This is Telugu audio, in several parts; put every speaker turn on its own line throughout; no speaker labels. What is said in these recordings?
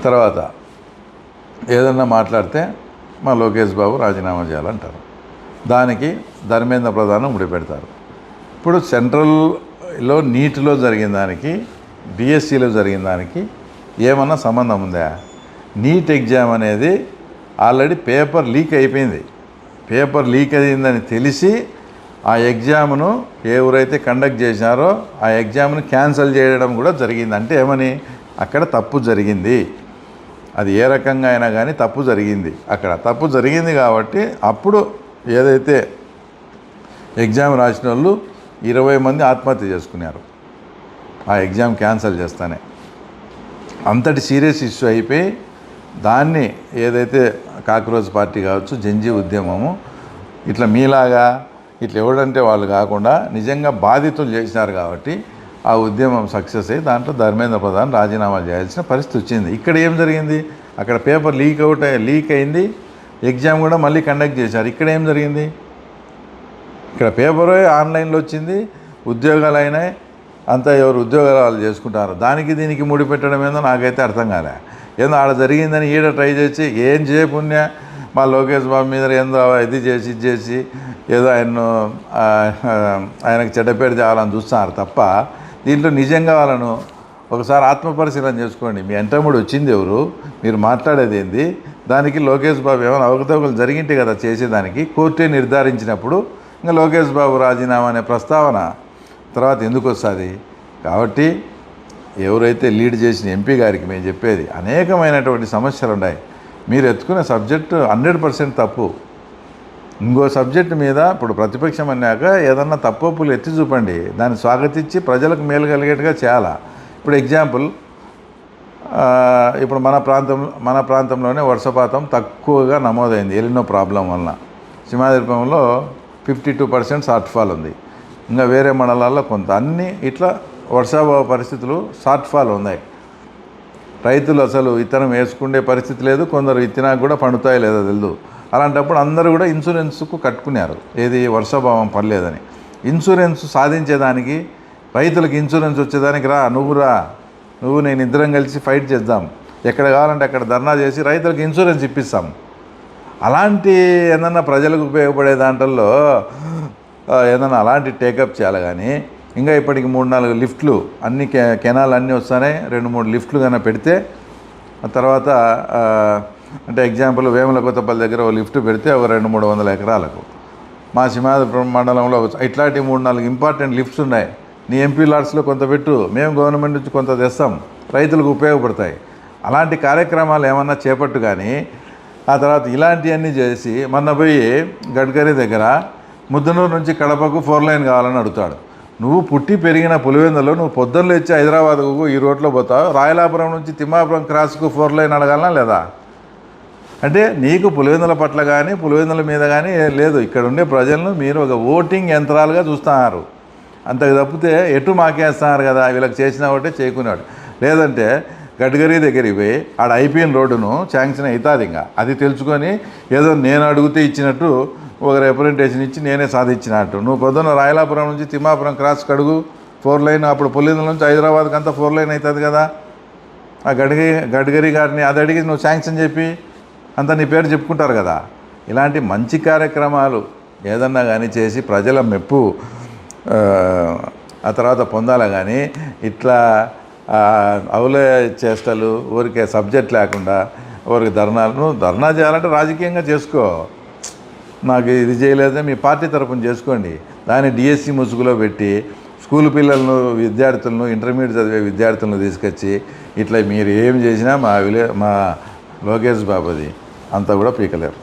తర్వాత ఏదన్నా మాట్లాడితే మా లోకేష్ బాబు రాజీనామా చేయాలంటారు. దానికి ధర్మేంద్ర ప్రధాన్ ముడిపెడతారు. ఇప్పుడు సెంట్రల్లో నీటిలో జరిగిన దానికి బీఎస్సీలో జరిగిన దానికి ఏమన్నా సంబంధం ఉందా? నీట్ ఎగ్జామ్ అనేది ఆల్రెడీ పేపర్ లీక్ అయిపోయింది. పేపర్ లీక్ అయిందని తెలిసి ఆ ఎగ్జామ్ను ఎవరైతే కండక్ట్ చేసినారో ఆ ఎగ్జామ్ను క్యాన్సిల్ చేయడం కూడా జరిగింది. అంటే ఏమని, అక్కడ తప్పు జరిగింది. అది ఏ రకంగా అయినా కానీ తప్పు జరిగింది. అక్కడ తప్పు జరిగింది కాబట్టి అప్పుడు ఏదైతే ఎగ్జామ్ రాసిన వాళ్ళు 20 మంది ఆత్మహత్య చేసుకున్నారు ఆ ఎగ్జామ్ క్యాన్సిల్ చేస్తానే. అంతటి సీరియస్ ఇష్యూ అయిపోయి దాన్ని ఏదైతే కాక్రోచ్ పార్టీ కావచ్చు, జంజీ ఉద్యమము, ఇట్లా మీలాగా ఇట్లా ఎవడంటే వాళ్ళు కాకుండా నిజంగా బాధితులు చేసినారు కాబట్టి ఆ ఉద్యమం సక్సెస్ అయ్యి దాంట్లో ధర్మేంద్ర ప్రధాన్ రాజీనామా చేయాల్సిన పరిస్థితి వచ్చింది. ఇక్కడ ఏం జరిగింది? అక్కడ పేపర్ లీక్ అయింది, ఎగ్జామ్ కూడా మళ్ళీ కండక్ట్ చేశారు. ఇక్కడ ఏం జరిగింది? ఇక్కడ పేపరే ఆన్లైన్లో వచ్చింది, ఉద్యోగాలు అయినాయి, అంతా ఎవరు ఉద్యోగాలు వాళ్ళు చేసుకుంటారు. దానికి దీనికి ముడిపెట్టడం ఏందో నాకైతే అర్థం కాలే. ఏందో ఆడ జరిగిందని ఈడ ట్రై చేసి ఏం చేయపుణ్య మా లోకేష్ బాబు మీద ఏందో ఇది చేసి ఏదో ఆయనకు చెడ్డపేరు తేవాలని చూస్తున్నారు తప్ప దీంట్లో నిజంగా వాళ్ళను ఒకసారి ఆత్మపరిశీలన చేసుకోండి. మీ ఎంటముడు వచ్చింది ఎవరు? మీరు మాట్లాడేది ఏంది? దానికి లోకేష్ బాబు ఏమైనా అవకతవకలు జరిగింటే కదా చేసేదానికి. కోర్టే నిర్ధారించినప్పుడు ఇంకా లోకేష్ బాబు రాజీనామా అనే ప్రస్తావన తర్వాత ఎందుకు వస్తుంది? కాబట్టి ఎవరైతే లీడ్ చేసిన ఎంపీ గారికి మేము చెప్పేది, అనేకమైనటువంటి సమస్యలు ఉన్నాయి. మీరు ఎత్తుకునే సబ్జెక్టు 100% తప్పు. ఇంకో సబ్జెక్టు మీద ఇప్పుడు ప్రతిపక్షం అన్నాక ఏదన్నా తప్పులు ఎత్తి చూపండి, దాన్ని స్వాగతించి ప్రజలకు మేలు కలిగేట్టుగా చేయాలా. ఇప్పుడు ఎగ్జాంపుల్, ఇప్పుడు మన ప్రాంతంలోనే వర్షపాతం తక్కువగా నమోదైంది ఎలినో ప్రాబ్లం వలన. సింహాద్రిపురంలో 52% షార్ట్ ఫాల్ ఉంది. ఇంకా వేరే మండలాల్లో కొంత, అన్నీ ఇట్లా వర్షాభావ పరిస్థితులు షార్ట్ ఫాల్ ఉన్నాయి. రైతులు అసలు విత్తనం వేసుకునే పరిస్థితి లేదు, కొందరు విత్తనాకు కూడా పండుతాయి లేదో తెలియదు. అలాంటప్పుడు అందరూ కూడా ఇన్సూరెన్స్కు కట్టుకున్నారు, ఏది వర్షాభావం పడలేదని. ఇన్సూరెన్స్ సాధించేదానికి, రైతులకు ఇన్సూరెన్స్ వచ్చేదానికి నువ్వు నేను ఇద్దరం కలిసి ఫైట్ చేద్దాం, ఎక్కడ కావాలంటే అక్కడ ధర్నా చేసి రైతులకు ఇన్సూరెన్స్ ఇప్పిస్తాం. అలాంటి ఏదన్నా ప్రజలకు ఉపయోగపడే దాంట్లో ఏదన్నా అలాంటి టేకప్ చేయాలి. కానీ ఇంకా ఇప్పటికి 3-4 లిఫ్ట్లు, అన్ని కెనాల్ అన్నీ వస్తాయి, 2-3 లిఫ్ట్లు కన్నా పెడితే తర్వాత అంటే ఎగ్జాంపుల్ వేముల కొత్తపల్లి దగ్గర ఒక లిఫ్ట్ పెడితే ఒక 200-300 ఎకరాలకు, మా సింహాద్రిపురం మండలంలో ఇట్లాంటి 3-4 ఇంపార్టెంట్ లిఫ్ట్స్ ఉన్నాయి. నీ ఎంపీ లాట్స్లో కొంత పెట్టు, మేము గవర్నమెంట్ నుంచి కొంత తెస్తాం, రైతులకు ఉపయోగపడతాయి. అలాంటి కార్యక్రమాలు ఏమన్నా చేపట్టు. కానీ ఆ తర్వాత ఇలాంటివన్నీ చేసి మొన్న పోయి గడ్కరీ దగ్గర ముద్దనూరు నుంచి కడపకు 4 లైన్ కావాలని అడుగుతాడు. నువ్వు పుట్టి పెరిగిన పులివెందులో నువ్వు పొద్దున్నలో వచ్చి హైదరాబాద్కు ఈ రోడ్లో పోతావు, రాయలాపురం నుంచి తిమ్మాపురం క్రాస్కు 4 లైన్ అడగాలనా లేదా? అంటే నీకు పులివెందుల పట్ల కానీ పులివెందుల మీద కానీ లేదు. ఇక్కడ ఉండే ప్రజలను మీరు ఒక ఓటింగ్ యంత్రాలుగా చూస్తున్నారు. అంతకు తప్పితే ఎటు మాకేస్తున్నారు కదా, వీళ్ళకి చేసిన ఒకటే చేయకున్నాడు. లేదంటే గడ్కరీ దగ్గరికి పోయి ఆడ అయిపోయిన రోడ్డును శాంక్షన్ అవుతుంది. ఇంకా అది తెలుసుకొని ఏదో నేను అడిగితే ఇచ్చినట్టు ఒక రిప్రజెంటేషన్ ఇచ్చి నేనే సాధించినట్టు. నువ్వు పొద్దున్న రాయలాపురం నుంచి తిమ్మాపురం క్రాస్ కడుగు 4 లైన్, అప్పుడు పులివెందుల నుంచి హైదరాబాద్కి అంతా 4 లైన్ అవుతుంది కదా. ఆ గడ్కరీ గారిని అది అడిగి నువ్వు శాంక్షన్ చెప్పి అంతా నీ పేరు చెప్పుకుంటారు కదా. ఇలాంటి మంచి కార్యక్రమాలు ఏదన్నా కానీ చేసి ప్రజల మెప్పు ఆ తర్వాత పొందాలి. కానీ ఇట్లా అవులే చేష్టలు, ఊరికే సబ్జెక్ట్ లేకుండా ఊరికి ధర్నా చేయాలంటే రాజకీయంగా చేసుకో. నాకు ఇది చేయలేదే మీ పార్టీ తరఫున చేసుకోండి. దాన్ని డిఎస్సి ముసుగులో పెట్టి స్కూల్ పిల్లలను, విద్యార్థులను, ఇంటర్మీడియట్ చదివే విద్యార్థులను తీసుకొచ్చి ఇట్లా మీరు ఏం చేసినా మా లోకేష్ బాబుది అంతా కూడా పీకలేరు.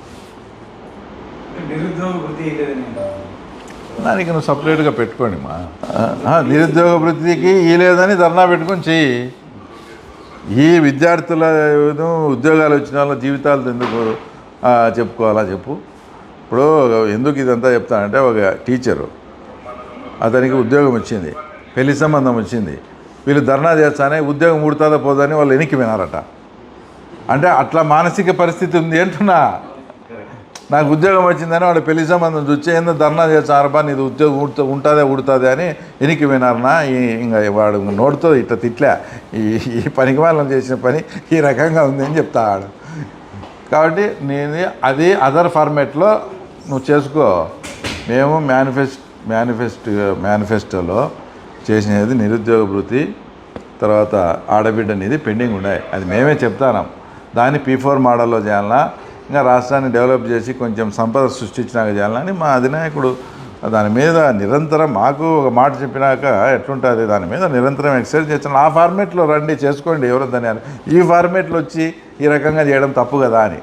దానికి నువ్వు సపరేట్గా పెట్టుకోండి. నిరుద్యోగ వృత్తికి ఈ లేదని ధర్నా పెట్టుకొని చెయ్యి. ఈ విద్యార్థులను ఉద్యోగాలు వచ్చిన వాళ్ళ జీవితాలు ఎందుకు చెప్పుకోవాలా చెప్పు. ఇప్పుడు ఎందుకు ఇదంతా చెప్తానంటే, ఒక టీచరు, అతనికి ఉద్యోగం వచ్చింది, పెళ్లి సంబంధం వచ్చింది, వీళ్ళు ధర్నా చేస్తానే ఉద్యోగం ఊడుతుందా పోదని వాళ్ళు వెనక్కి వినారట. అంటే అట్లా మానసిక పరిస్థితి ఉంది అంటున్నా. నాకు ఉద్యోగం వచ్చిందని వాడు పెళ్లి సంబంధం చూచి ఏందో ధర్నా చేస్తారబ్బా నీది ఉద్యోగం ఉంటుందే ఉడుతుంది అని ఎనికి వినారనా ఇంకా వాడు నోటితో ఇట్లా తిట్లే ఈ పనికి వాళ్ళని చేసిన పని ఈ రకంగా ఉంది అని చెప్తాడు. కాబట్టి నేను అది అదర్ ఫార్మేట్లో నువ్వు చేసుకో. మేము మేనిఫెస్టోలో చేసినది నిరుద్యోగ భృతి, తర్వాత ఆడబిడ్డ అనేది పెండింగ్ ఉన్నాయి. అది మేమే చెప్తాం. దాన్ని P4 మోడల్లో చేయాలన్నా, ఇంకా రాష్ట్రాన్ని డెవలప్ చేసి కొంచెం సంపద సృష్టించినాక చేయాలని మా అధినాయకుడు దాని మీద నిరంతరం మాకు ఒక మాట చెప్పినాక ఎట్లుంటుంది దాని మీద నిరంతరం ఎక్సర్సైజ్ చేస్తాను. ఆ ఫార్మేట్లో రండి చేసుకోండి ఎవరు దాని ఈ ఫార్మేట్లో వచ్చి ఈ రకంగా చేయడం తప్పు కదా అని.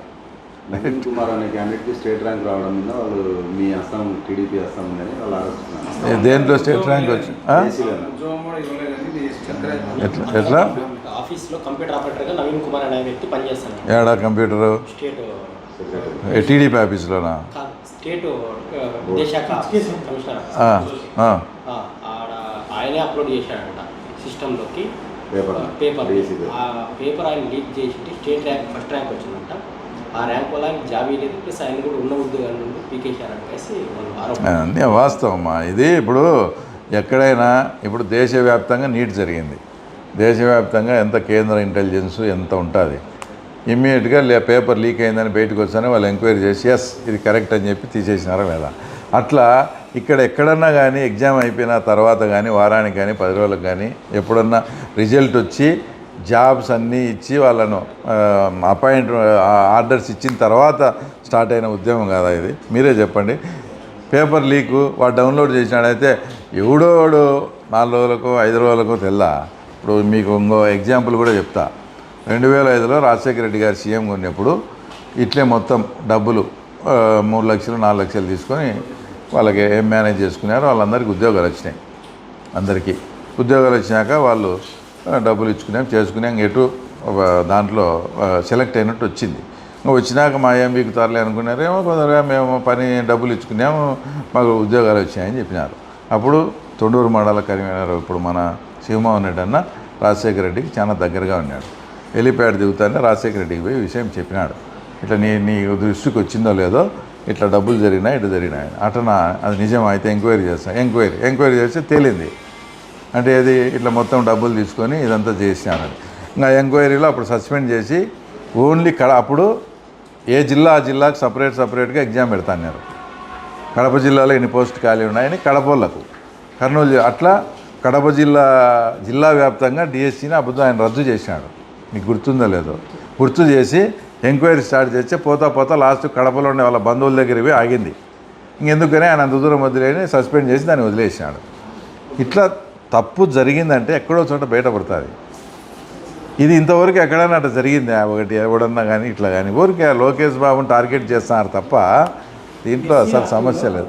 నవీన్ కుమార్ అనే క్యాండిడేట్కి స్టేట్ ర్యాంక్ రావడం మీద వాళ్ళు మీ అస్సాం టీడీపీ అస్సాం ఉందని వాళ్ళు ఆలోచిస్తున్నారు.
దేంట్లో స్టేట్ ర్యాంక్ వచ్చి ఎట్లా
ఆఫీస్లో కంప్యూటర్ ఆపరేటర్గా నవీన్ కుమార్ అనే వ్యక్తి పనిచేస్తాను.
ఏడా కంప్యూటరు
స్టేట్
టీడీపీ ఆఫీస్లోనా?
స్టేట్ విద్యాశాఖ కమిషనర్ ఆడ ఆయనే అప్లోడ్ చేశాడంట సిస్టంలోకి పేపర్. ఆ పేపర్ ఆయన లీక్ చేసి స్టేట్ ర్యాంక్ ఫస్ట్ ర్యాంక్ వచ్చిందంట. ఆ ర్యాంక్ వల్ల ఆయన జాబ్ లేదు, ప్లస్ ఆయన కూడా ఉన్న ఉద్యోగాల నుండి పీకేశారని కలిసి వాళ్ళు ఆరోపణ.
వాస్తవమ్మా ఇది. ఇప్పుడు ఎక్కడైనా ఇప్పుడు దేశవ్యాప్తంగా నీట్ జరిగింది. దేశవ్యాప్తంగా ఎంత కేంద్ర ఇంటెలిజెన్స్ ఎంత ఉంటుంది, ఇమ్మీడియట్గా పేపర్ లీక్ అయిందని బయటకు వచ్చానే వాళ్ళు ఎంక్వైరీ చేసి ఎస్ ఇది కరెక్ట్ అని చెప్పి తీసేసినారా లేదా. అట్లా ఇక్కడ ఎక్కడన్నా కానీ ఎగ్జామ్ అయిపోయిన తర్వాత కానీ వారానికి కానీ 10 రోజులకు కానీ ఎప్పుడన్నా రిజల్ట్ వచ్చి జాబ్స్ అన్నీ ఇచ్చి వాళ్ళను ఆర్డర్స్ ఇచ్చిన తర్వాత స్టార్ట్ అయిన ఉద్యమం కాదా ఇది? మీరే చెప్పండి. పేపర్ లీకు వాడు డౌన్లోడ్ చేసినాడైతే ఎవడోడు 4 రోజులకో 5 రోజులకో తెల్లా. ఇప్పుడు మీకు ఇంకో ఎగ్జాంపుల్ కూడా చెప్తా. 2005లో రాజశేఖర రెడ్డి గారు సీఎం ఉన్నప్పుడు ఇట్లే మొత్తం డబ్బులు 3 లక్షలు 4 లక్షలు తీసుకొని వాళ్ళకి ఏం మేనేజ్ చేసుకున్నారో వాళ్ళందరికీ ఉద్యోగాలు వచ్చినాయి. అందరికీ ఉద్యోగాలు వచ్చినాక వాళ్ళు డబ్బులు ఇచ్చుకున్నాం చేసుకున్నాం, ఎటు దాంట్లో సెలెక్ట్ అయినట్టు వచ్చింది. వచ్చినాక మా ఏం బిగుతారులే అనుకున్నారేమో, కొందరుగా మేము డబ్బులు ఇచ్చుకున్నాము మాకు ఉద్యోగాలు వచ్చాయని చెప్పినారు. అప్పుడు తొండూరు మండల కన్వీనర్ ఇప్పుడు మన శివమోహన్ రెడ్డి అన్న రాజశేఖర రెడ్డికి చాలా దగ్గరగా ఉన్నాడు. హెలిప్యాడ్ దిగుతానే రాజశేఖర రెడ్డికి పోయి విషయం చెప్పినాడు. ఇట్లా నీ దృష్టికి వచ్చిందో లేదో ఇట్లా డబ్బులు జరిగినాయి ఇటు జరిగినాయి అటనా, అది నిజం అయితే ఎంక్వైరీ చేస్తాను. ఎంక్వైరీ చేస్తే తేలింది. అంటే ఇది ఇట్లా మొత్తం డబ్బులు తీసుకొని ఇదంతా చేసినాను. ఇంకా ఎంక్వైరీలో అప్పుడు సస్పెండ్ చేసి ఓన్లీ అప్పుడు ఏ జిల్లా ఆ జిల్లాకు సపరేట్గా ఎగ్జామ్ పెడతాన్నారు. కడప జిల్లాలో ఎన్ని పోస్ట్ ఖాళీ ఉన్నాయని కడపలకు, కర్నూలు అట్లా కడప జిల్లా వ్యాప్తంగా డిఎస్సీని అబద్ధం ఆయన రద్దు చేసినాడు. మీకు గుర్తుందో లేదో గుర్తు చేసి ఎంక్వైరీ స్టార్ట్ చేస్తే పోతా లాస్ట్ కడపలో ఉండే వాళ్ళ బంధువుల దగ్గరికి పోయి ఆగింది. ఇంకెందుకని ఆయన అంత దూరం వదిలేని సస్పెండ్ చేసి దాన్ని వదిలేసినాడు. ఇట్లా తప్పు జరిగిందంటే ఎక్కడో చోట బయటపడుతుంది. ఇది ఇంతవరకు ఎక్కడైనా అట్లా జరిగింది ఒకటి ఎవడన్నా కానీ ఇట్లా కానీ ఊరికే లోకేష్ బాబుని టార్గెట్ చేస్తున్నారు తప్ప దీంట్లో అసలు సమస్య లేదు.